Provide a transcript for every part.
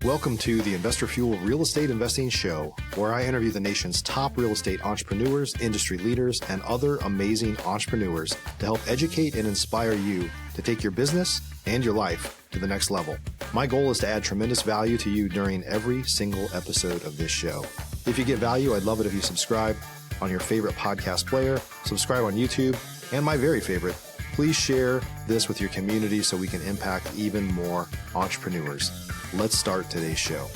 Welcome to the Investor Fuel Real Estate Investing Show, where I interview the nation's top real estate entrepreneurs, industry leaders, and other amazing entrepreneurs to help educate and inspire you to take your business and your life to the next level. My goal is to add tremendous value to you during every single episode of this show. If you get value, I'd love it if you subscribe on your favorite podcast player, subscribe on YouTube, and my very favorite, please share this with your community so we can impact even more entrepreneurs. Let's start today's show.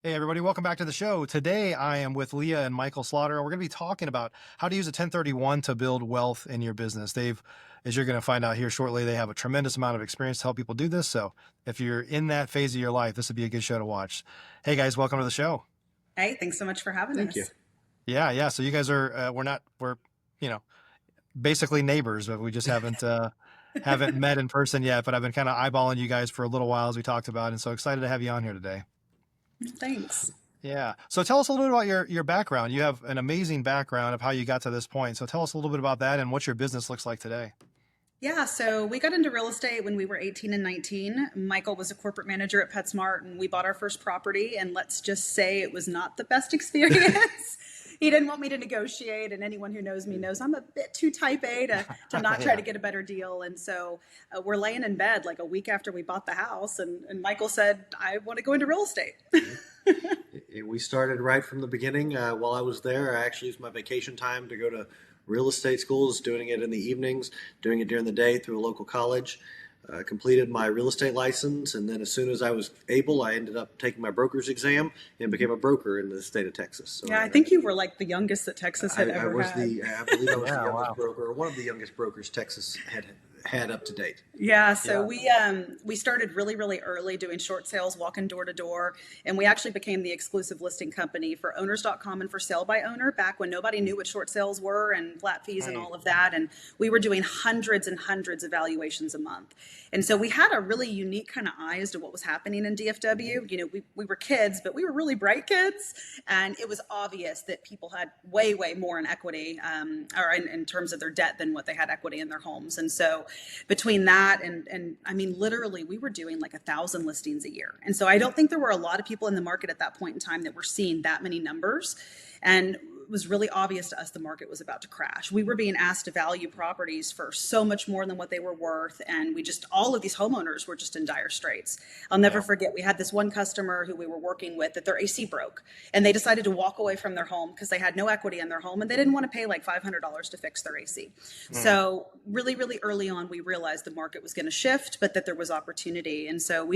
Hey, everybody. Welcome back to the show. Today, I am with Leah and Michael Slaughter. We're going to be talking about how to use a 1031 to build wealth in your business. As you're going to find out here shortly, they have a tremendous amount of experience to help people do this. So if you're in that phase of your life, this would be a good show to watch. Hey, guys, welcome to the show. Hey, thanks so much for having us. Thank you. Yeah. So you guys are, we're basically neighbors, but we just haven't met in person yet, but I've been kind of eyeballing you guys for a little while, as we talked about, and so excited to have you on here today. Thanks. Yeah. So tell us a little bit about your background. You have an amazing background of how you got to this point. So tell us a little bit about that and what your business looks like today. Yeah, so we got into real estate when we were 18 and 19. Michael was a corporate manager at PetSmart, and we bought our first property, and let's just say it was not the best experience. He didn't want me to negotiate, and anyone who knows me knows I'm a bit too type A to not try to get a better deal. And so we're laying in bed like a week after we bought the house, and Michael said, I want to go into real estate. We started right from the beginning. While I was there, I actually used my vacation time to go to real estate schools, doing it in the evenings, doing it during the day through a local college. Completed my real estate license, and then as soon as I was able, I ended up taking my broker's exam and became a broker in the state of Texas. So yeah, I think you were like the youngest that Texas had ever had. I believe I was the youngest broker, or one of the youngest brokers Texas had up to date. Yeah, so we started really, really early doing short sales, walking door to door, and we actually became the exclusive listing company for owners.com and for sale by owner back when nobody knew what short sales were and flat fees and all of that. And we were doing hundreds and hundreds of valuations a month. And so we had a really unique kind of eyes to what was happening in DFW. You know, we were kids, but we were really bright kids. And it was obvious that people had way, way more in equity or in terms of their debt than what they had equity in their homes. And so between that and I mean, literally, we were doing like 1,000 listings a year. And so I don't think there were a lot of people in the market at that point in time that were seeing that many numbers. And it was really obvious to us the market was about to crash. We were being asked to value properties for so much more than what they were worth. And all of these homeowners were just in dire straits. I'll never forget, we had this one customer who we were working with that their AC broke, and they decided to walk away from their home because they had no equity in their home and they didn't want to pay like $500 to fix their AC. So really, really early on, we realized the market was going to shift, but that there was opportunity. And so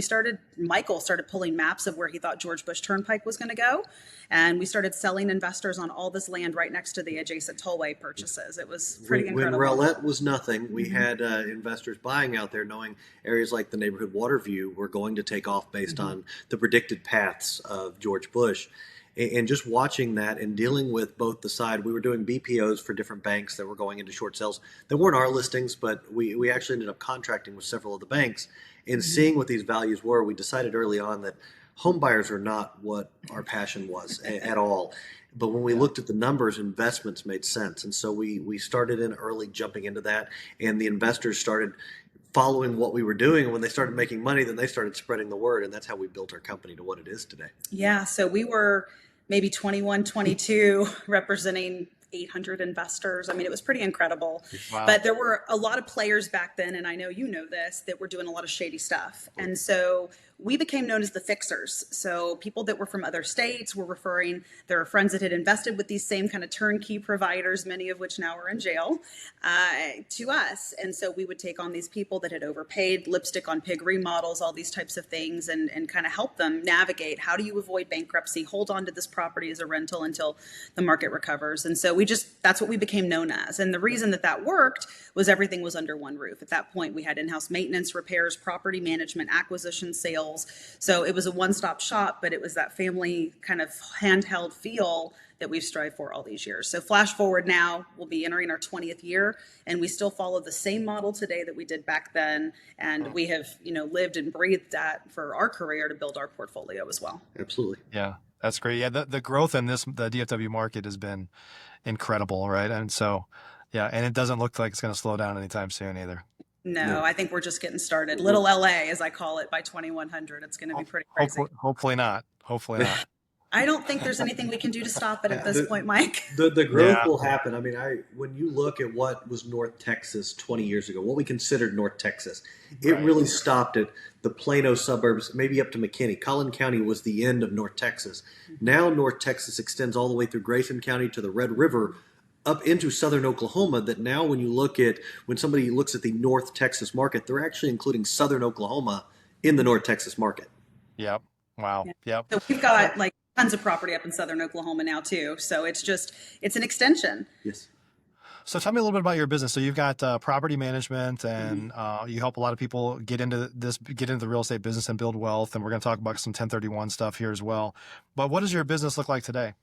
Michael started pulling maps of where he thought George Bush Turnpike was going to go. And we started selling investors on all this land right next to the adjacent tollway purchases. It was pretty incredible. When Rowlett was nothing, we had investors buying out there knowing areas like the neighborhood Waterview were going to take off based on the predicted paths of George Bush. And just watching that and dealing with both the side, we were doing BPOs for different banks that were going into short sales. They weren't our listings, but we actually ended up contracting with several of the banks. And seeing what these values were, we decided early on that home buyers are not what our passion was at all. But when we looked at the numbers, investments made sense. And so we started in early, jumping into that. And the investors started following what we were doing. And when they started making money, then they started spreading the word. And that's how we built our company to what it is today. Yeah. So we were maybe 21, 22, representing 800 investors. I mean, it was pretty incredible. Wow. But there were a lot of players back then, and I know you know this, that were doing a lot of shady stuff. And so we became known as the fixers. So people that were from other states were referring their friends that had invested with these same kind of turnkey providers, many of which now are in jail, to us. And so we would take on these people that had overpaid, lipstick on pig remodels, all these types of things, and kind of help them navigate. How do you avoid bankruptcy? Hold on to this property as a rental until the market recovers. And so that's what we became known as. And the reason that worked was everything was under one roof. At that point, we had in-house maintenance, repairs, property management, acquisition, sales. So it was a one-stop shop, but it was that family kind of handheld feel that we've strived for all these years. So flash forward now, we'll be entering our 20th year, and we still follow the same model today that we did back then. And we have, lived and breathed that for our career to build our portfolio as well. Absolutely. Yeah, that's great. Yeah, the growth in the DFW market has been incredible, right? And so, yeah, and it doesn't look like it's going to slow down anytime soon either. No, I think we're just getting started. Little LA, as I call it, by 2100. It's going to be pretty crazy. Hopefully not. Hopefully not. I don't think there's anything we can do to stop it at this point, Mike. The growth will happen. I mean, when you look at what was North Texas 20 years ago, what we considered North Texas, it really stopped at the Plano suburbs, maybe up to McKinney. Collin County was the end of North Texas. Now North Texas extends all the way through Grayson County to the Red River, up into southern Oklahoma. That now when somebody looks at the North Texas market, they're actually including southern Oklahoma in the North Texas market. Yep. Wow. Yep. So we've got like tons of property up in southern Oklahoma now too. So it's an extension. Yes. So tell me a little bit about your business. So you've got property management, and you help a lot of people get into the real estate business and build wealth. And we're going to talk about some 1031 stuff here as well. But what does your business look like today?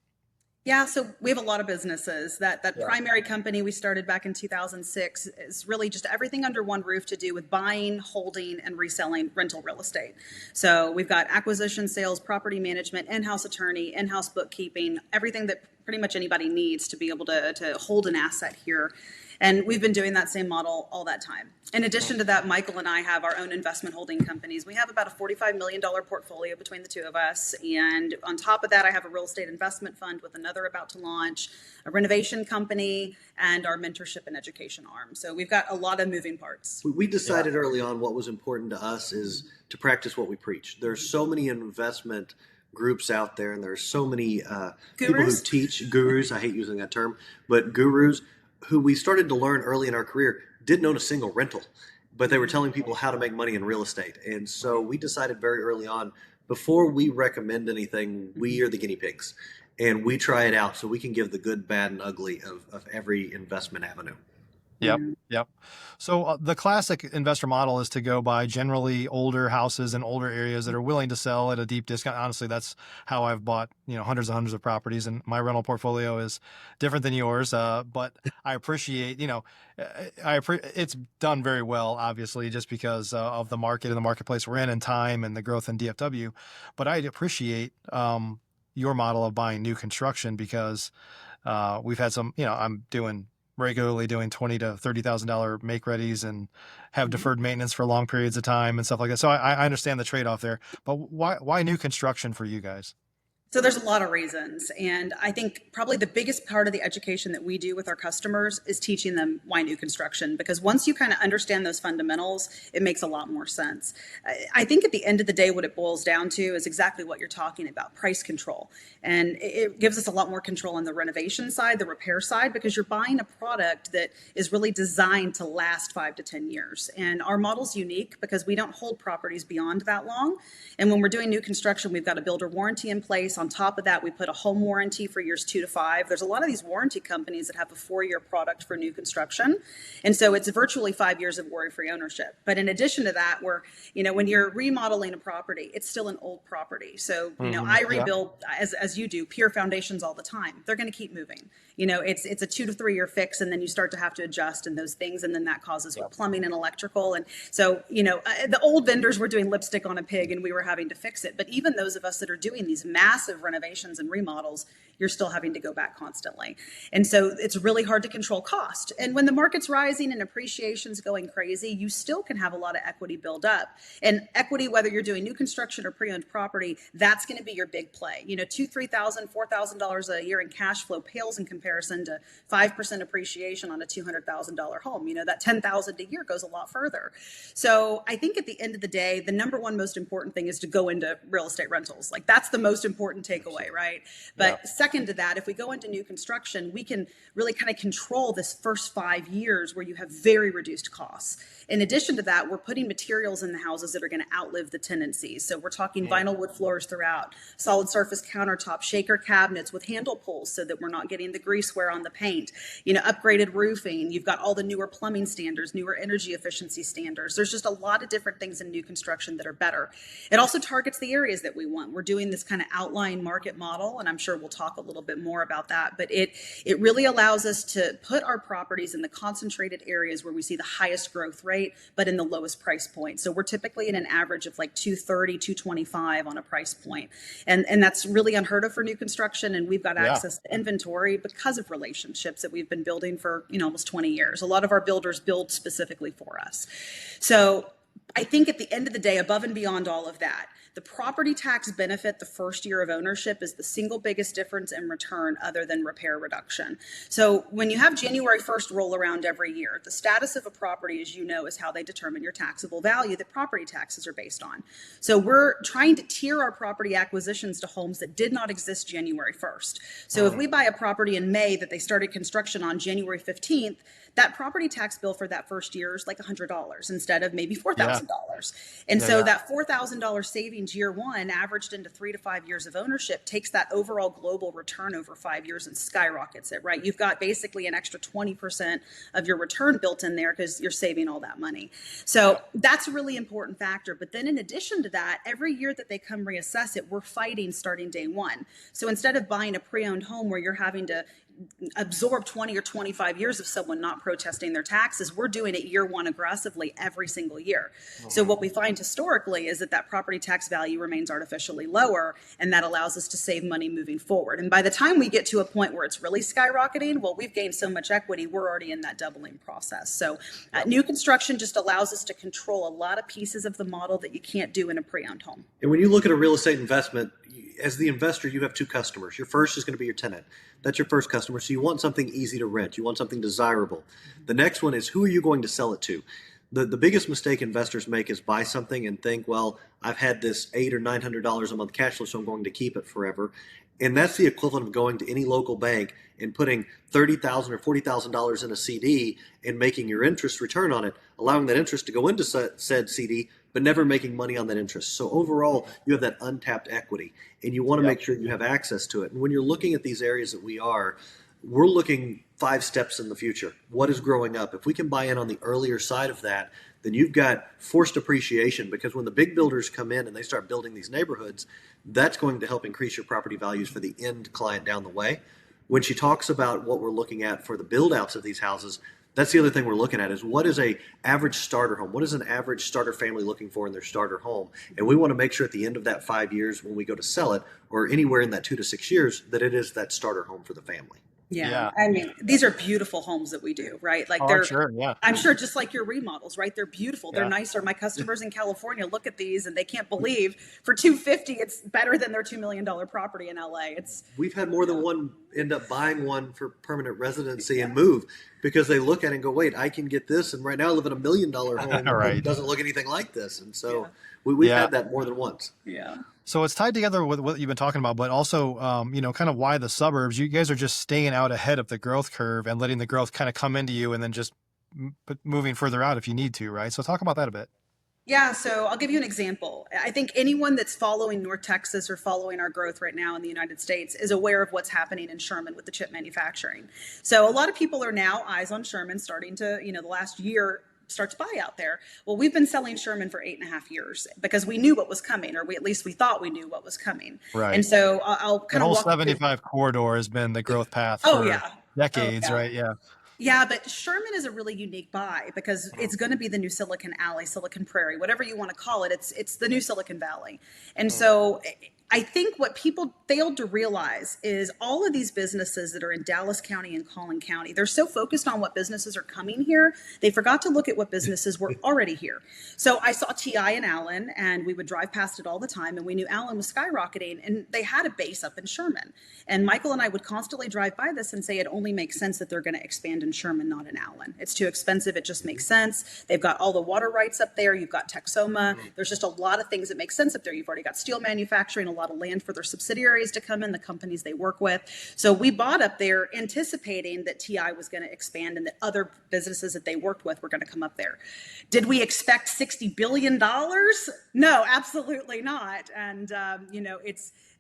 Yeah, so we have a lot of businesses. That primary company we started back in 2006 is really just everything under one roof to do with buying, holding, and reselling rental real estate. So we've got acquisition, sales, property management, in-house attorney, in-house bookkeeping, everything that pretty much anybody needs to be able to hold an asset here. And we've been doing that same model all that time. In addition to that, Michael and I have our own investment holding companies. We have about a $45 million portfolio between the two of us. And on top of that, I have a real estate investment fund with another about to launch, a renovation company, and our mentorship and education arm. So we've got a lot of moving parts. We decided early on what was important to us is to practice what we preach. There's so many investment groups out there, and there's so many people who teach, gurus, I hate using that term, but gurus who we started to learn early in our career didn't own a single rental, but they were telling people how to make money in real estate. And so we decided very early on, before we recommend anything, we are the guinea pigs, and we try it out so we can give the good, bad, and ugly of every investment avenue. Yep. So the classic investor model is to go buy generally older houses in older areas that are willing to sell at a deep discount. Honestly, that's how I've bought, hundreds and hundreds of properties, and my rental portfolio is different than yours. But I appreciate, it's done very well, obviously, just because of the market and the marketplace we're in and time and the growth in DFW. But I appreciate your model of buying new construction because we've had some, I'm regularly doing $20,000 to $30,000 make readies and have deferred maintenance for long periods of time and stuff like that. So I understand the trade-off there, but why new construction for you guys? So there's a lot of reasons. And I think probably the biggest part of the education that we do with our customers is teaching them why new construction, because once you kind of understand those fundamentals, it makes a lot more sense. I think at the end of the day, what it boils down to is exactly what you're talking about, price control. And it gives us a lot more control on the renovation side, the repair side, because you're buying a product that is really designed to last 5 to 10 years. And our model's unique because we don't hold properties beyond that long. And when we're doing new construction, we've got a builder warranty in place. On top of that, we put a home warranty for years 2 to 5. There's a lot of these warranty companies that have a 4-year product for new construction. And so it's virtually 5 years of worry-free ownership. But in addition to that, when you're remodeling a property, it's still an old property. So, I rebuild, as you do, pier foundations all the time. They're going to keep moving. It's a 2 to 3 year fix, and then you start to have to adjust in those things. And then that causes plumbing and electrical. And so, the old vendors were doing lipstick on a pig and we were having to fix it. But even those of us that are doing these massive renovations and remodels, you're still having to go back constantly. And so it's really hard to control cost. And when the market's rising and appreciation's going crazy, you still can have a lot of equity build up. And equity, whether you're doing new construction or pre-owned property, that's going to be your big play. $2,000, $3,000, $4,000 a year in cash flow pales in comparison to 5% appreciation on a $200,000 home. That $10,000 a year goes a lot further. So I think at the end of the day, the number one most important thing is to go into real estate rentals. Like that's the most important takeaway, right? But second to that, if we go into new construction, we can really kind of control this first 5 years where you have very reduced costs. In addition to that, we're putting materials in the houses that are going to outlive the tenancies. So we're talking vinyl wood floors throughout, solid surface countertop, shaker cabinets with handle pulls so that we're not getting the grease wear on the paint, upgraded roofing. You've got all the newer plumbing standards, newer energy efficiency standards. There's just a lot of different things in new construction that are better. It also targets the areas that we want. We're doing this kind of outline underlying market model, and I'm sure we'll talk a little bit more about that, but it really allows us to put our properties in the concentrated areas where we see the highest growth rate, but in the lowest price point. So we're typically in an average of like 230, 225 on a price point. And that's really unheard of for new construction. And we've got access to inventory because of relationships that we've been building for, almost 20 years. A lot of our builders build specifically for us. So I think at the end of the day, above and beyond all of that, the property tax benefit the first year of ownership is the single biggest difference in return other than repair reduction. So when you have January 1st roll around every year, the status of a property, as you know, is how they determine your taxable value that property taxes are based on. So we're trying to tier our property acquisitions to homes that did not exist January 1st. So if we buy a property in May that they started construction on January 15th, that property tax bill for that first year is like $100 instead of maybe $4,000. And so that $4,000 savings year one averaged into 3 to 5 years of ownership takes that overall global return over 5 years and skyrockets it, right? You've got basically an extra 20% of your return built in there because you're saving all that money. So that's a really important factor. But then in addition to that, every year that they come reassess it, we're fighting starting day one. So instead of buying a pre-owned home where you're having to absorb 20 or 25 years of someone not protesting their taxes, we're doing it year one aggressively every single year. So what we find historically is that property tax value remains artificially lower, and that allows us to save money moving forward. And by the time we get to a point where it's really skyrocketing, well, we've gained so much equity, we're already in that doubling process. So new construction just allows us to control a lot of pieces of the model that you can't do in a pre-owned home. And when you look at a real estate investment, as the investor, you have two customers. Your first is going to be your tenant. That's your first customer. So you want something easy to rent. You want something desirable. The next one is, who are you going to sell it to? The biggest mistake investors make is buy something and think, well, I've had this $800 or $900 a month cash flow, so I'm going to keep it forever. And that's the equivalent of going to any local bank and putting $30,000 or $40,000 in a CD and making your interest return on it, allowing that interest to go into said CD, but never making money on that interest. So overall, you have that untapped equity, and you want to make sure you have access to it. And when you're looking at these areas that we're looking 5 steps in the future. What is growing up? If we can buy in on the earlier side of that, then you've got forced appreciation, because when the big builders come in and they start building these neighborhoods, that's going to help increase your property values for the end client down the way. When she talks about what we're looking at for the build outs of these houses, that's the other thing we're looking at is, what is a average starter home? What is an average starter family looking for in their starter home? And we want to make sure at the end of that 5 years, when we go to sell it, or anywhere in that 2 to 6 years, that it is that starter home for the family. Yeah. I mean, these are beautiful homes that we do, right? Like I'm sure just like your remodels, right? They're beautiful. They're nicer. My customers in California look at these and they can't believe for $250, it's better than their $2 million property in LA. We've had more than one end up buying one for permanent residency and move, because they look at it and go, wait, I can get this. And right now I live in $1 million home that doesn't look anything like this. And so we've had that more than once. Yeah. So it's tied together with what you've been talking about, but also, kind of why the suburbs. You guys are just staying out ahead of the growth curve and letting the growth kind of come into you, and then just moving further out if you need to, right? So talk about that a bit. Yeah, so I'll give you an example. I think anyone that's following North Texas or following our growth right now in the United States is aware of what's happening in Sherman with the chip manufacturing. So a lot of people are now eyes on Sherman, starting to, the last year start to buy out there. Well, we've been selling Sherman for 8.5 years because we knew what was coming, or at least we thought we knew what was coming. Right. And so I'll kind of walk. The whole 75 corridor has been the growth path for decades, right? Yeah. Yeah, but Sherman is a really unique buy because it's going to be the new Silicon Alley, Silicon Prairie, whatever you want to call it. It's the new Silicon Valley. And so I think what people failed to realize is all of these businesses that are in Dallas County and Collin County, they're so focused on what businesses are coming here, they forgot to look at what businesses were already here. So I saw TI in Allen, and we would drive past it all the time, and we knew Allen was skyrocketing, and they had a base up in Sherman. And Michael and I would constantly drive by this and say it only makes sense that they're going to expand in Sherman, not in Allen. It's too expensive. It just makes sense. They've got all the water rights up there. You've got Texoma. There's just a lot of things that make sense up there. You've already got steel manufacturing, a lot of land for their subsidiaries to come in, the companies they work with. So we bought up there anticipating that TI was going to expand and that other businesses that they worked with were going to come up there. Did we expect $60 billion? No, absolutely not. And,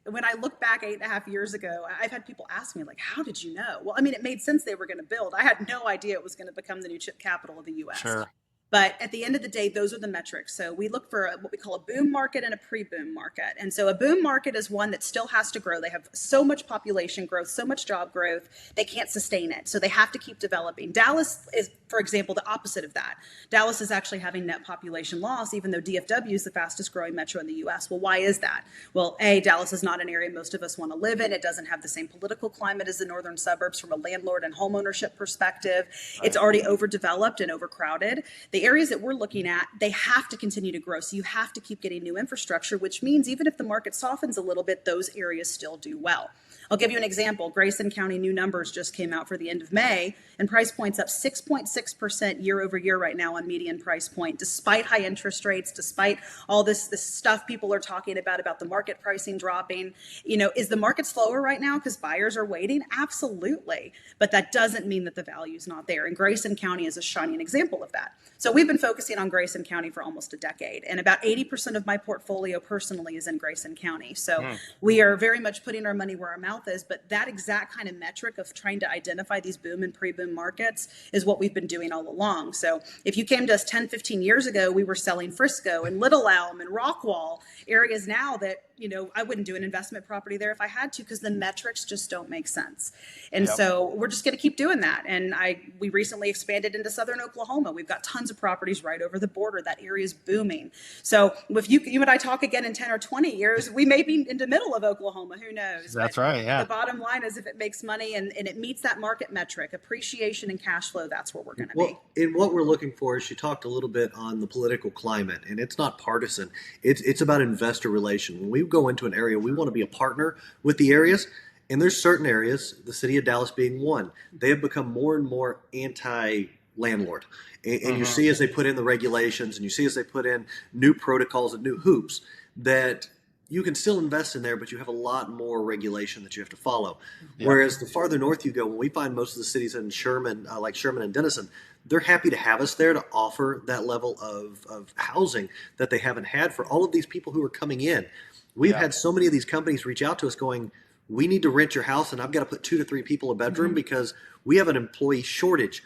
when I look back 8.5 years ago, I've had people ask me, like, how did you know? Well, I mean, it made sense they were going to build. I had no idea it was going to become the new chip capital of the U.S. Sure. But at the end of the day, those are the metrics. So we look for what we call a boom market and a pre-boom market. And so a boom market is one that still has to grow. They have so much population growth, so much job growth, they can't sustain it. So they have to keep developing. Dallas is, for example, the opposite of that. Dallas is actually having net population loss, even though DFW is the fastest growing metro in the US. Well, why is that? Well, A, Dallas is not an area most of us want to live in. It doesn't have the same political climate as the northern suburbs from a landlord and homeownership perspective. It's already overdeveloped and overcrowded. The areas that we're looking at, they have to continue to grow. So you have to keep getting new infrastructure, which means even if the market softens a little bit, those areas still do well. I'll give you an example. Grayson County new numbers just came out for the end of May, and price points up 6.6% year over year right now on median price point, despite high interest rates, despite all this stuff people are talking about the market pricing dropping. You know, is the market slower right now because buyers are waiting? Absolutely. But that doesn't mean that the value is not there. And Grayson County is a shining example of that. So we've been focusing on Grayson County for almost a decade, and about 80% of my portfolio personally is in Grayson County. So we are very much putting our money where our mouth is, but that exact kind of metric of trying to identify these boom and pre-boom markets is what we've been doing all along. So if you came to us 10, 15 years ago, we were selling Frisco and Little Elm and Rockwall, areas now that, you know, I wouldn't do an investment property there if I had to, because the metrics just don't make sense. And so we're just going to keep doing that. And we recently expanded into Southern Oklahoma. We've got tons of properties right over the border. That area is booming. So if you and I talk again in 10 or 20 years, we may be in the middle of Oklahoma. Who knows? That's right. Yeah. The bottom line is if it makes money and it meets that market metric, appreciation and cash flow, that's where we're going to be. And what we're looking for is, she talked a little bit on the political climate, and it's not partisan. It's about investor relation. When we go into an area, we want to be a partner with the areas. And there's certain areas, the city of Dallas being one, they have become more and more anti-landlord. And you see as they put in the regulations, and you see as they put in new protocols and new hoops, that you can still invest in there, but you have a lot more regulation that you have to follow. Whereas the farther north you go, when we find most of the cities in Sherman, like Sherman and Denison, they're happy to have us there to offer that level of housing that they haven't had for all of these people who are coming in. We've had so many of these companies reach out to us going, we need to rent your house, and I've got to put 2 to 3 people a bedroom because we have an employee shortage.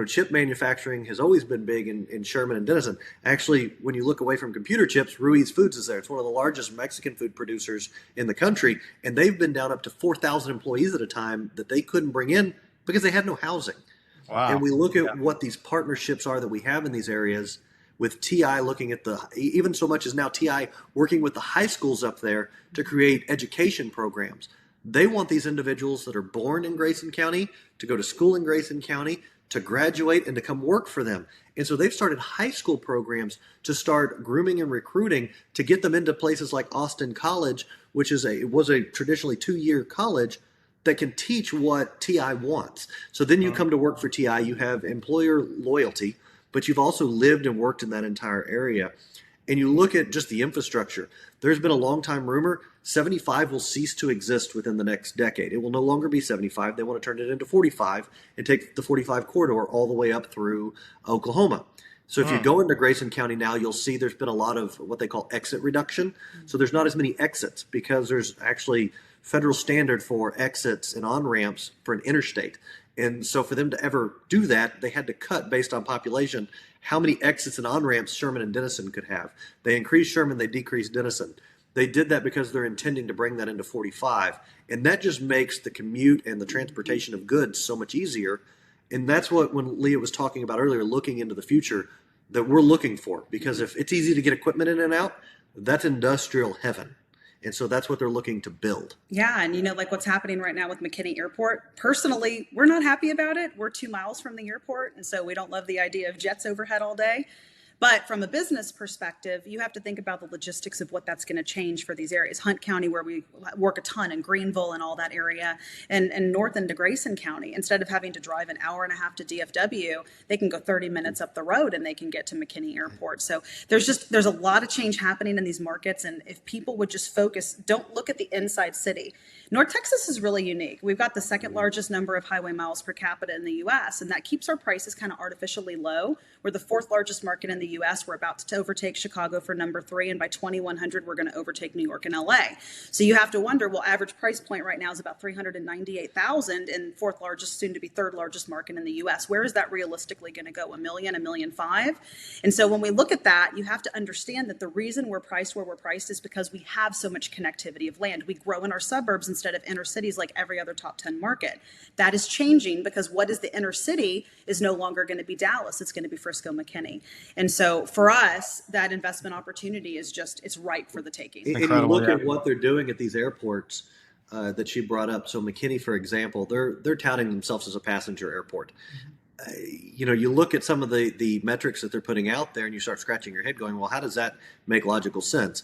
Chip manufacturing has always been big in Sherman and Denison. Actually, when you look away from computer chips, Ruiz Foods is there. It's one of the largest Mexican food producers in the country, and they've been down up to 4,000 employees at a time that they couldn't bring in because they had no housing. Wow. And we look at what these partnerships are that we have in these areas, with TI looking at even so much as now TI working with the high schools up there to create education programs. They want these individuals that are born in Grayson County to go to school in Grayson County, to graduate and to come work for them. And so they've started high school programs to start grooming and recruiting to get them into places like Austin College, which was a traditionally 2-year college that can teach what TI wants. So then you come to work for TI, you have employer loyalty, but you've also lived and worked in that entire area. And you look at just the infrastructure. There's been a long time rumor 75 will cease to exist within the next decade. It will no longer be 75. They want to turn it into 45 and take the 45 corridor all the way up through Oklahoma. So if you go into Grayson County now, you'll see there's been a lot of what they call exit reduction. So there's not as many exits because there's actually federal standard for exits and on-ramps for an interstate. And so for them to ever do that, they had to cut based on population how many exits and on-ramps Sherman and Denison could have. They increased Sherman, they decreased Denison. They did that because they're intending to bring that into 45. And that just makes the commute and the transportation of goods so much easier. And that's what, when Leah was talking about earlier, looking into the future, that we're looking for. Because if it's easy to get equipment in and out, that's industrial heaven. And so that's what they're looking to build. Yeah. And like what's happening right now with McKinney Airport, personally, we're not happy about it. We're 2 miles from the airport. And so we don't love the idea of jets overhead all day. But from a business perspective, you have to think about the logistics of what that's going to change for these areas. Hunt County, where we work a ton, and Greenville and all that area, and north into Grayson County. Instead of having to drive an hour and a half to DFW, they can go 30 minutes up the road and they can get to McKinney Airport. So there's a lot of change happening in these markets. And if people would just focus, don't look at the inside city. North Texas is really unique. We've got the second largest number of highway miles per capita in the U.S., and that keeps our prices kind of artificially low. We're the fourth largest market in the US. We're about to overtake Chicago for number 3. And by 2100, we're going to overtake New York and LA. So you have to wonder, well, average price point right now is about $398,000 and fourth largest, soon to be third largest market in the US. Where is that realistically going to go? $1 million, $1.5 million? And so when we look at that, you have to understand that the reason we're priced where we're priced is because we have so much connectivity of land. We grow in our suburbs instead of inner cities like every other top 10 market. That is changing because what is the inner city is no longer going to be Dallas. It's going to be Frisco, McKinney. And so for us, that investment opportunity is just, it's ripe for the taking. And you look at what they're doing at these airports that she brought up. So McKinney, for example, they're touting themselves as a passenger airport. You look at some of the metrics that they're putting out there and you start scratching your head going, well, how does that make logical sense?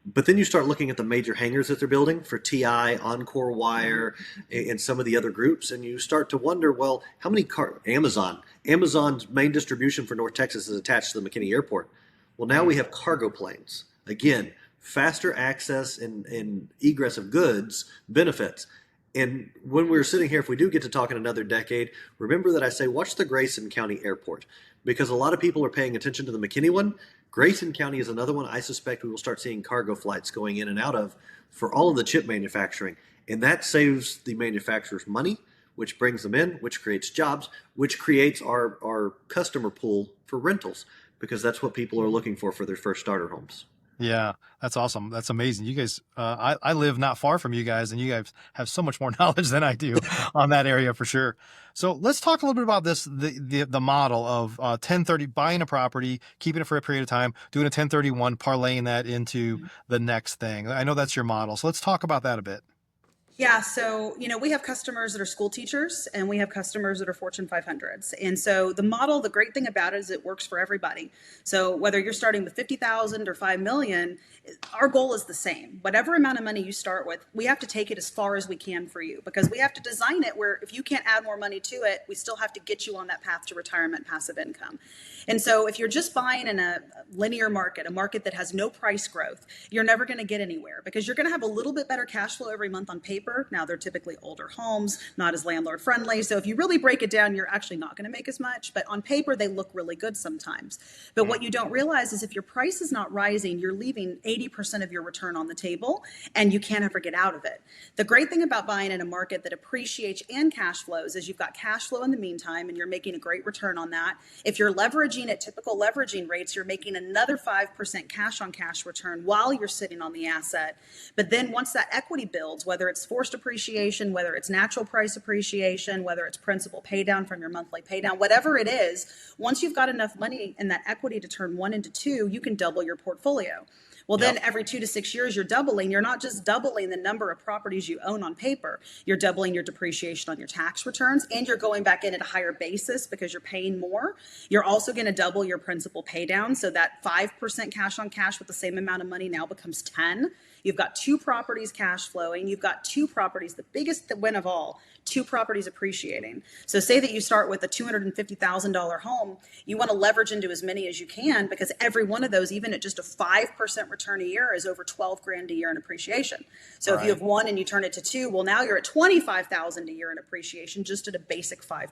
But then you start looking at the major hangars that they're building for TI, Encore Wire, and some of the other groups, and you start to wonder, well, how many Amazon's main distribution for North Texas is attached to the McKinney Airport. Well, now we have cargo planes. Again, faster access and egress of goods benefits. And when we're sitting here, if we do get to talk in another decade, remember that I say, watch the Grayson County Airport, because a lot of people are paying attention to the McKinney one. Grayson County is another one I suspect we will start seeing cargo flights going in and out of for all of the chip manufacturing. And that saves the manufacturers money, which brings them in, which creates jobs, which creates our customer pool for rentals, because that's what people are looking for their first starter homes. Yeah, that's awesome. That's amazing. You guys, I live not far from you guys, and you guys have so much more knowledge than I do on that area for sure. So let's talk a little bit about this, the model of 1030, buying a property, keeping it for a period of time, doing a 1031, parlaying that into the next thing. I know that's your model. So let's talk about that a bit. Yeah, so, we have customers that are school teachers and we have customers that are Fortune 500s. And so the model, the great thing about it is it works for everybody. So whether you're starting with 50,000 or 5 million, our goal is the same. Whatever amount of money you start with, we have to take it as far as we can for you, because we have to design it where if you can't add more money to it, we still have to get you on that path to retirement passive income. And so if you're just buying in a linear market, a market that has no price growth, you're never going to get anywhere, because you're going to have a little bit better cash flow every month on paper. Now they're typically older homes, not as landlord friendly. So if you really break it down, you're actually not going to make as much, but on paper, they look really good sometimes. But what you don't realize is if your price is not rising, you're leaving 80% of your return on the table and you can't ever get out of it. The great thing about buying in a market that appreciates and cash flows is you've got cash flow in the meantime and you're making a great return on that. If you're leveraging at typical leveraging rates, you're making another 5% cash on cash return while you're sitting on the asset. But then once that equity builds, whether it's forced appreciation, whether it's natural price appreciation, whether it's principal pay down from your monthly pay down, whatever it is, once you've got enough money in that equity to turn 1 into 2, you can double your portfolio. Well, then every 2 to 6 years, you're doubling. You're not just doubling the number of properties you own on paper. You're doubling your depreciation on your tax returns, and you're going back in at a higher basis because you're paying more. You're also going to double your principal pay down. So that 5% cash on cash with the same amount of money now becomes 10. You've got 2 properties cash flowing. You've got 2 properties, the biggest win of all, 2 properties appreciating. So say that you start with a $250,000 home, you want to leverage into as many as you can, because every one of those, even at just a 5% return a year, is over 12 grand a year in appreciation. So if you have 1 and you turn it to 2, well, now you're at 25,000 a year in appreciation just at a basic 5%.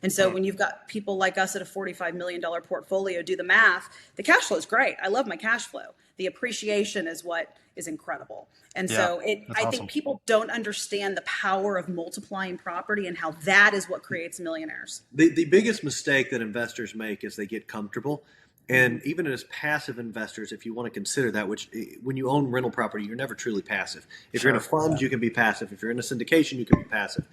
And so when you've got people like us at a $45 million portfolio, do the math, the cash flow is great. I love my cash flow. The appreciation is what is incredible. And so I think people don't understand the power of multiplying property and how that is what creates millionaires. The biggest mistake that investors make is they get comfortable. And even as passive investors, if you want to consider that, which when you own rental property, you're never truly passive. If you're in a fund, you can be passive. If you're in a syndication, you can be passive.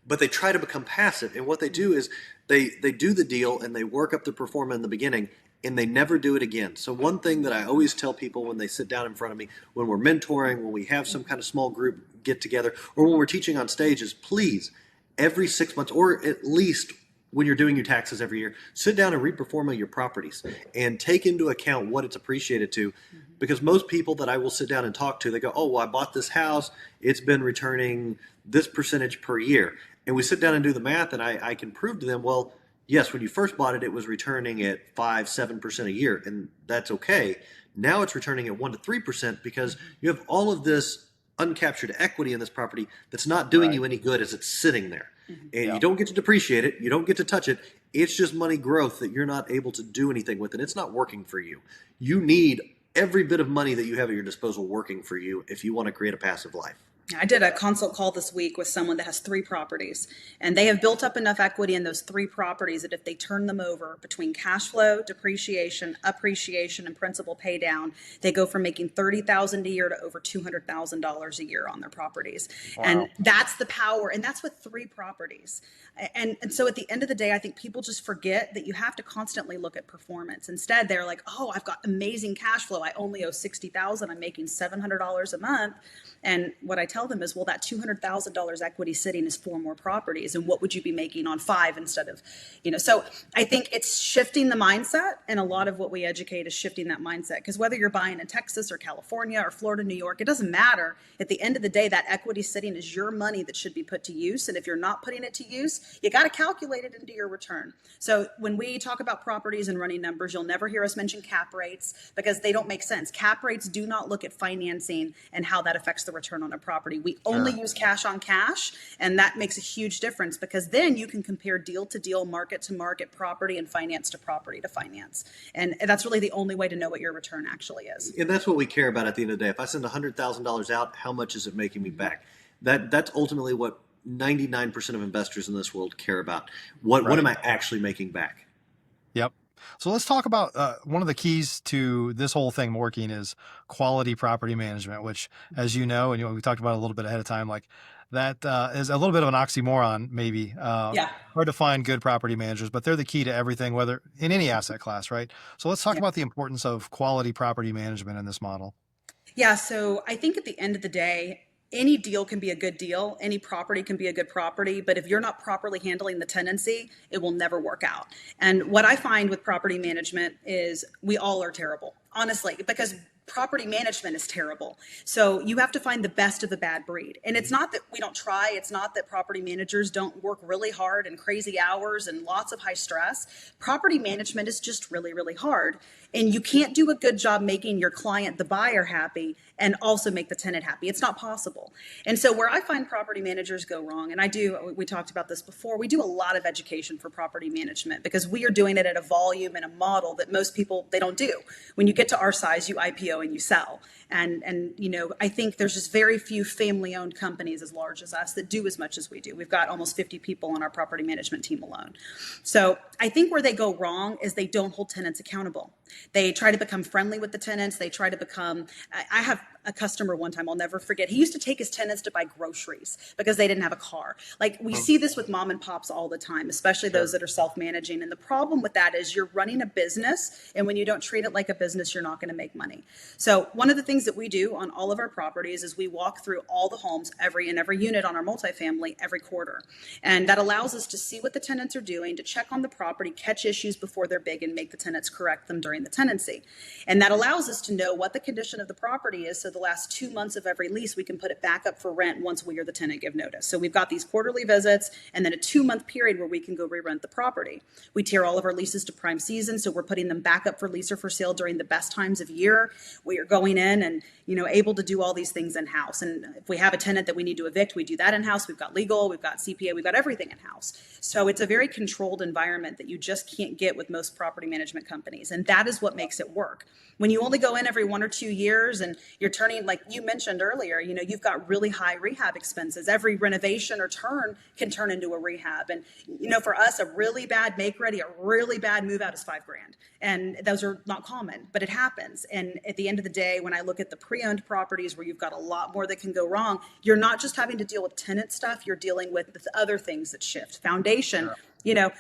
But they try to become passive. And what they do is they do the deal and they work up the pro forma in the beginning, and they never do it again. So one thing that I always tell people when they sit down in front of me, when we're mentoring, when we have some kind of small group get together, or when we're teaching on stage, is please, every 6 months, or at least when you're doing your taxes every year, sit down and re-pro-forma your properties and take into account what it's appreciated to. Because most people that I will sit down and talk to, they go, oh, well, I bought this house. It's been returning this percentage per year. And we sit down and do the math, and I can prove to them, well, yes, when you first bought it, it was returning at 5-7% a year, and that's okay. Now it's returning at 1 to 3% because you have all of this uncaptured equity in this property that's not doing you any good as it's sitting there. And you don't get to depreciate it, you don't get to touch it, It's just money growth that you're not able to do anything with, and it's not working for you. You need every bit of money that you have at your disposal working for you if you want to create a passive life. I did a consult call this week with someone that has 3 properties, and they have built up enough equity in those 3 properties that if they turn them over between cash flow, depreciation, appreciation, and principal pay down, they go from making $30,000 a year to over $200,000 a year on their properties. Wow. And that's the power. And that's with 3 properties. And so at the end of the day, I think people just forget that you have to constantly look at performance. Instead, they're like, oh, I've got amazing cash flow. I only owe $60,000. I'm making $700 a month. And what I tell them is, well, that $200,000 equity sitting is 4 more properties. And what would you be making on 5 instead of, so I think it's shifting the mindset. And a lot of what we educate is shifting that mindset, because whether you're buying in Texas or California or Florida, New York, it doesn't matter. At the end of the day, that equity sitting is your money that should be put to use. And if you're not putting it to use, you got to calculate it into your return. So when we talk about properties and running numbers, you'll never hear us mention cap rates, because they don't make sense. Cap rates do not look at financing and how that affects the return on a property. We only use cash on cash, and that makes a huge difference, because then you can compare deal to deal, market to market, property and finance to property to finance. And that's really the only way to know what your return actually is. And that's what we care about at the end of the day. If I send $100,000 out, how much is it making me back? That's ultimately what 99% of investors in this world care about. What am I actually making back? Yep. So let's talk about one of the keys to this whole thing working is quality property management, which, as you know, and we talked about a little bit ahead of time, like that is a little bit of an oxymoron, maybe. Hard to find good property managers, but they're the key to everything, whether in any asset class, right? So let's talk about the importance of quality property management in this model. Yeah. So I think at the end of the day, any deal can be a good deal. Any property can be a good property. But if you're not properly handling the tenancy, it will never work out. And what I find with property management is we all are terrible, honestly, because property management is terrible. So you have to find the best of the bad breed. And it's not that we don't try. It's not that property managers don't work really hard and crazy hours and lots of high stress. Property management is just really, really hard. And you can't do a good job making your client, the buyer, happy and also make the tenant happy. It's not possible. And so where I find property managers go wrong, and we talked about this before, we do a lot of education for property management because we are doing it at a volume and a model that most people, they don't do. When you get to our size, you IPO and you sell. And I think there's just very few family-owned companies as large as us that do as much as we do. We've got almost 50 people on our property management team alone. So I think where they go wrong is they don't hold tenants accountable. They try to become friendly with the tenants. They try to become, I have a customer one time, I'll never forget. He used to take his tenants to buy groceries because they didn't have a car. Like we see this with mom and pops all the time, especially those that are self-managing. And the problem with that is you're running a business. And when you don't treat it like a business, you're not going to make money. So one of the things that we do on all of our properties is we walk through all the homes, every unit on our multifamily every quarter. And that allows us to see what the tenants are doing, to check on the property, catch issues before they're big and make the tenants correct them during the tenancy. And that allows us to know what the condition of the property is. So the last 2 months of every lease, we can put it back up for rent once we or the tenant give notice. So we've got these quarterly visits and then a 2-month period where we can go re-rent the property. We tier all of our leases to prime season. So we're putting them back up for lease or for sale during the best times of year. We are going in and, able to do all these things in-house. And if we have a tenant that we need to evict, we do that in-house. We've got legal, we've got CPA, we've got everything in-house. So it's a very controlled environment that you just can't get with most property management companies. And that is what makes it work. When you only go in every 1 or 2 years and you're turning, like you mentioned earlier, you've got really high rehab expenses. Every renovation or turn can turn into a rehab. And, for us, a really bad make ready, a really bad move out is $5,000. And those are not common, but it happens. And at the end of the day, when I look at the pre-owned properties where you've got a lot more that can go wrong, you're not just having to deal with tenant stuff, you're dealing with the other things that shift. Foundation. A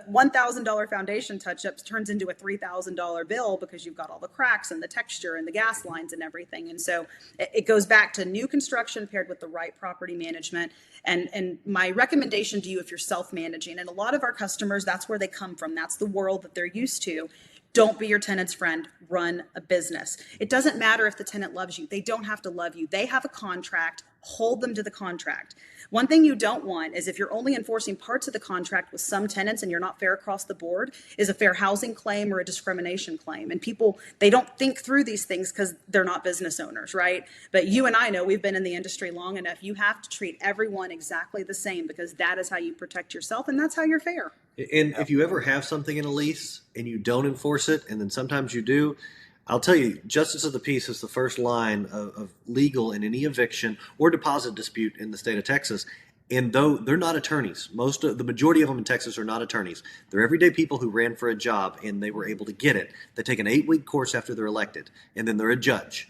$1,000 foundation touch-up turns into a $3,000 bill because you've got all the cracks and the texture and the gas lines and everything. And so it goes back to new construction paired with the right property management. And my recommendation to you, if you're self-managing, and a lot of our customers, that's where they come from. That's the world that they're used to. Don't be your tenant's friend. Run a business. It doesn't matter if the tenant loves you. They don't have to love you. They have a contract. Hold them to the contract. One thing you don't want is if you're only enforcing parts of the contract with some tenants and you're not fair across the board, is a fair housing claim or a discrimination claim. And people, they don't think through these things because they're not business owners, right? But you and I know we've been in the industry long enough. You have to treat everyone exactly the same because that is how you protect yourself and that's how you're fair. And if you ever have something in a lease and you don't enforce it, and then sometimes you do, I'll tell you, justice of the peace is the first line of legal in any eviction or deposit dispute in the state of Texas. And though they're not attorneys, the majority of them in Texas are not attorneys. They're everyday people who ran for a job and they were able to get it. They take an 8-week course after they're elected, and then they're a judge.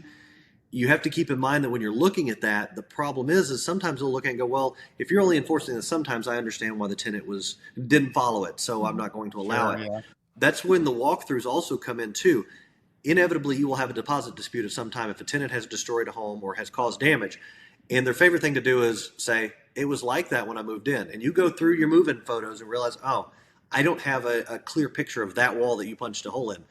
You have to keep in mind that when you're looking at that, the problem is sometimes they'll look at it and go, well, if you're only enforcing this, sometimes I understand why the tenant didn't follow it, so I'm not going to allow it. Yeah. That's when the walkthroughs also come in too. Inevitably, you will have a deposit dispute at some time if a tenant has destroyed a home or has caused damage. And their favorite thing to do is say, it was like that when I moved in. And you go through your move-in photos and realize, oh, I don't have a clear picture of that wall that you punched a hole in.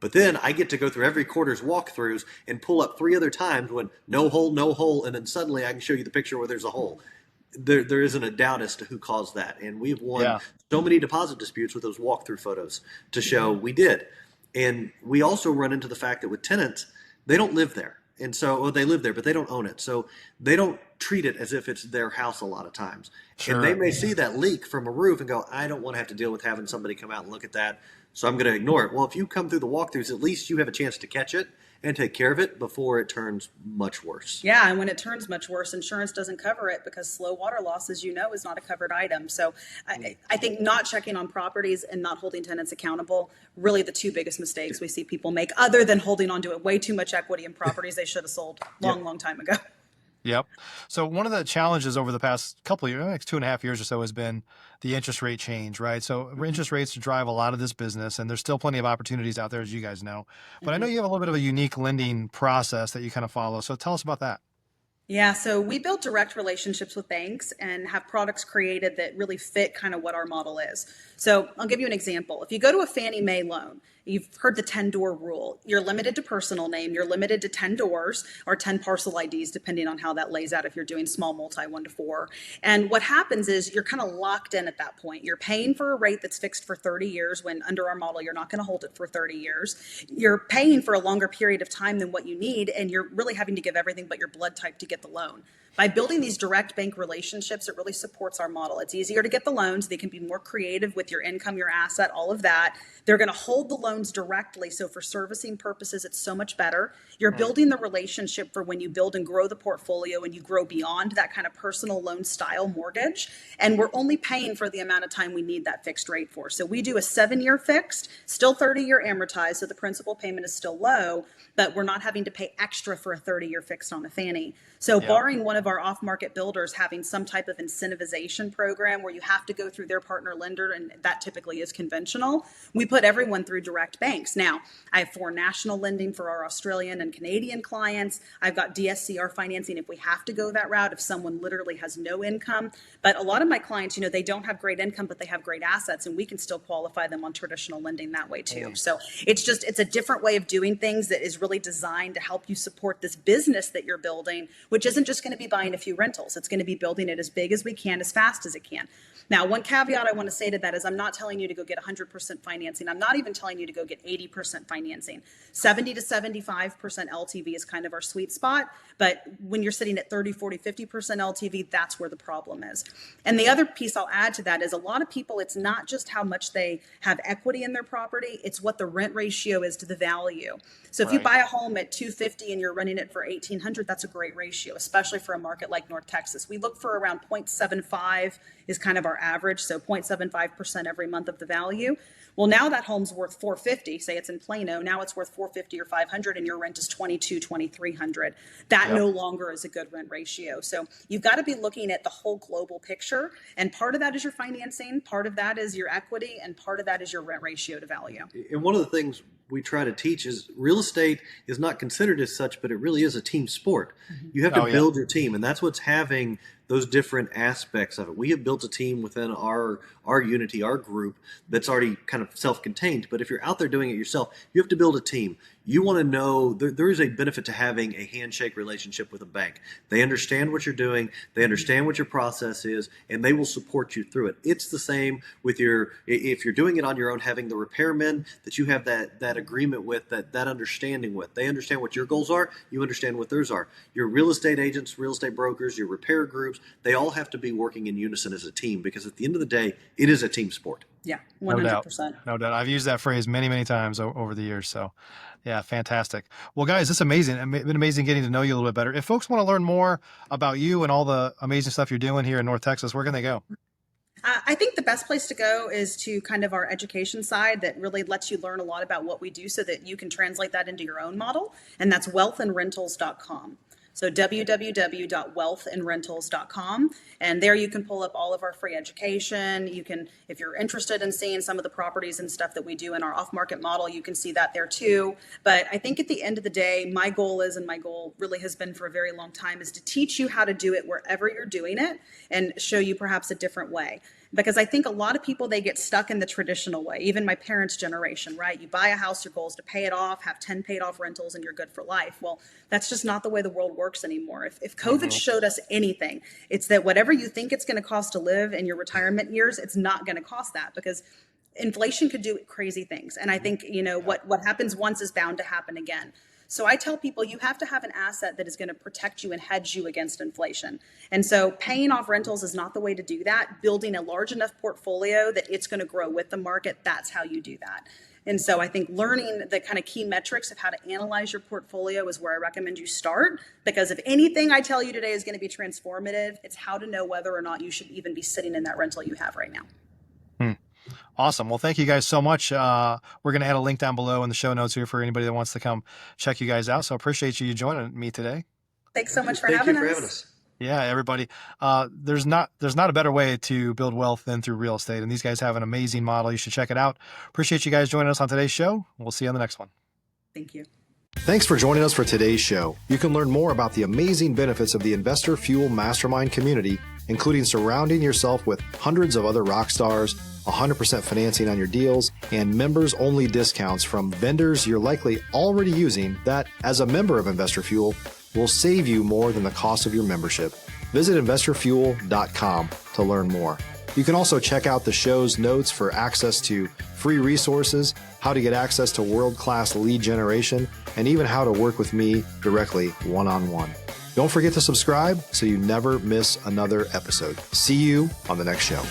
But then I get to go through every quarter's walkthroughs and pull up 3 other times when no hole, and then suddenly I can show you the picture where there's a hole. There isn't a doubt as to who caused that. And we've won so many deposit disputes with those walkthrough photos to show we did. And we also run into the fact that with tenants, they don't live there. And so they live there, but they don't own it. So they don't treat it as if it's their house a lot of times. Sure. And they may see that leak from a roof and go, I don't want to have to deal with having somebody come out and look at that, so I'm going to ignore it. Well, if you come through the walkthroughs, at least you have a chance to catch it and take care of it before it turns much worse. Yeah, and when it turns much worse, insurance doesn't cover it because slow water loss, as you know, is not a covered item. So I think not checking on properties and not holding tenants accountable, really the 2 biggest mistakes we see people make, other than holding on to it way too much equity in properties they should have sold long time ago. Yep. So one of the challenges over the past couple of years, next 2.5 years or so, has been the interest rate change, right? So interest rates drive a lot of this business, and there's still plenty of opportunities out there, as you guys know. But I know you have a little bit of a unique lending process that you kind of follow. So tell us about that. Yeah, so we build direct relationships with banks and have products created that really fit kind of what our model is. So I'll give you an example. If you go to a Fannie Mae loan, you've heard the 10-door rule. You're limited to personal name. You're limited to 10 doors or 10 parcel IDs, depending on how that lays out if you're doing small multi 1 to 4. And what happens is you're kind of locked in at that point. You're paying for a rate that's fixed for 30 years when under our model, you're not going to hold it for 30 years. You're paying for a longer period of time than what you need, and you're really having to give everything but your blood type to get the loan. By building these direct bank relationships, it really supports our model. It's easier to get the loans. They can be more creative with your income, your asset, all of that. They're going to hold the loans directly. So for servicing purposes, it's so much better. You're building the relationship for when you build and grow the portfolio and you grow beyond that kind of personal loan style mortgage. And we're only paying for the amount of time we need that fixed rate for. So we do a 7-year fixed, still 30-year amortized. So the principal payment is still low, but we're not having to pay extra for a 30-year fixed on a Fannie. So barring one of our off-market builders having some type of incentivization program where you have to go through their partner lender, and that typically is conventional, we put everyone through direct banks. Now, I have 4 national lending for our Australian and Canadian clients. I've got DSCR financing if we have to go that route, if someone literally has no income. But a lot of my clients, you know, they don't have great income, but they have great assets, and we can still qualify them on traditional lending that way too. So it's a different way of doing things that is really designed to help you support this business that you're building, which isn't just going to be buying a few rentals. It's going to be building it as big as we can, as fast as it can. Now, one caveat I want to say to that is I'm not telling you to go get 100% financing. I'm not even telling you to go get 80% financing. 70 to 75% LTV is kind of our sweet spot. But when you're sitting at 30, 40, 50% LTV, that's where the problem is. And the other piece I'll add to that is a lot of people, it's not just how much they have equity in their property, it's what the rent ratio is to the value. So if you buy a home at $250 and you're renting it for $1,800, that's a great ratio, especially for a market like North Texas. We look for around 0.75 is kind of our average, so 0.75% every month of the value. Well, now that home's worth $450, say it's in Plano, now it's worth $450 or $500 and your rent is $2,200, $2,300. That no longer is a good rent ratio. So you've got to be looking at the whole global picture, and part of that is your financing, part of that is your equity, and part of that is your rent ratio to value. And one of the things we try to teach is real estate is not considered as such, but it really is a team sport. You have to build your team, and that's what's having those different aspects of it. We have built a team within our unity, our group, that's already kind of self-contained. But if you're out there doing it yourself, you have to build a team. You want to know there is a benefit to having a handshake relationship with a bank. They understand what you're doing, they understand what your process is, and they will support you through it. It's the same with if you're doing it on your own, having the repairmen that you have that agreement with, that understanding with. They understand what your goals are, you understand what theirs are. Your real estate agents, real estate brokers, your repair groups, they all have to be working in unison as a team, because at the end of the day, it is a team sport. Yeah, 100%. No doubt. I've used that phrase many, many times over the years. So yeah, fantastic. Well, guys, it's amazing. It's been amazing getting to know you a little bit better. If folks want to learn more about you and all the amazing stuff you're doing here in North Texas, where can they go? I think the best place to go is to kind of our education side that really lets you learn a lot about what we do so that you can translate that into your own model. And that's wealthandrentals.com. So www.wealthandrentals.com. And there you can pull up all of our free education. You can, if you're interested in seeing some of the properties and stuff that we do in our off-market model, you can see that there too. But I think at the end of the day, my goal really has been for a very long time, is to teach you how to do it wherever you're doing it and show you perhaps a different way. Because I think a lot of people, they get stuck in the traditional way, even my parents' generation, right? You buy a house, your goal is to pay it off, have 10 paid off rentals, and you're good for life. Well, that's just not the way the world works anymore. If COVID showed us anything, it's that whatever you think it's going to cost to live in your retirement years, it's not going to cost that, because inflation could do crazy things. And I think, what happens once is bound to happen again. So I tell people you have to have an asset that is going to protect you and hedge you against inflation. And so paying off rentals is not the way to do that. Building a large enough portfolio that it's going to grow with the market, that's how you do that. And so I think learning the kind of key metrics of how to analyze your portfolio is where I recommend you start, because if anything I tell you today is going to be transformative, it's how to know whether or not you should even be sitting in that rental you have right now. Awesome. Well, thank you guys so much. We're going to add a link down below in the show notes here for anybody that wants to come check you guys out. So appreciate you joining me today. Thanks so much for having us. Yeah, everybody. There's not a better way to build wealth than through real estate. And these guys have an amazing model. You should check it out. Appreciate you guys joining us on today's show. We'll see you on the next one. Thank you. Thanks for joining us for today's show. You can learn more about the amazing benefits of the Investor Fuel Mastermind community, including surrounding yourself with hundreds of other rock stars, 100% financing on your deals, and members-only discounts from vendors you're likely already using that, as a member of Investor Fuel, will save you more than the cost of your membership. Visit investorfuel.com to learn more. You can also check out the show's notes for access to free resources, how to get access to world-class lead generation, and even how to work with me directly one-on-one. Don't forget to subscribe so you never miss another episode. See you on the next show.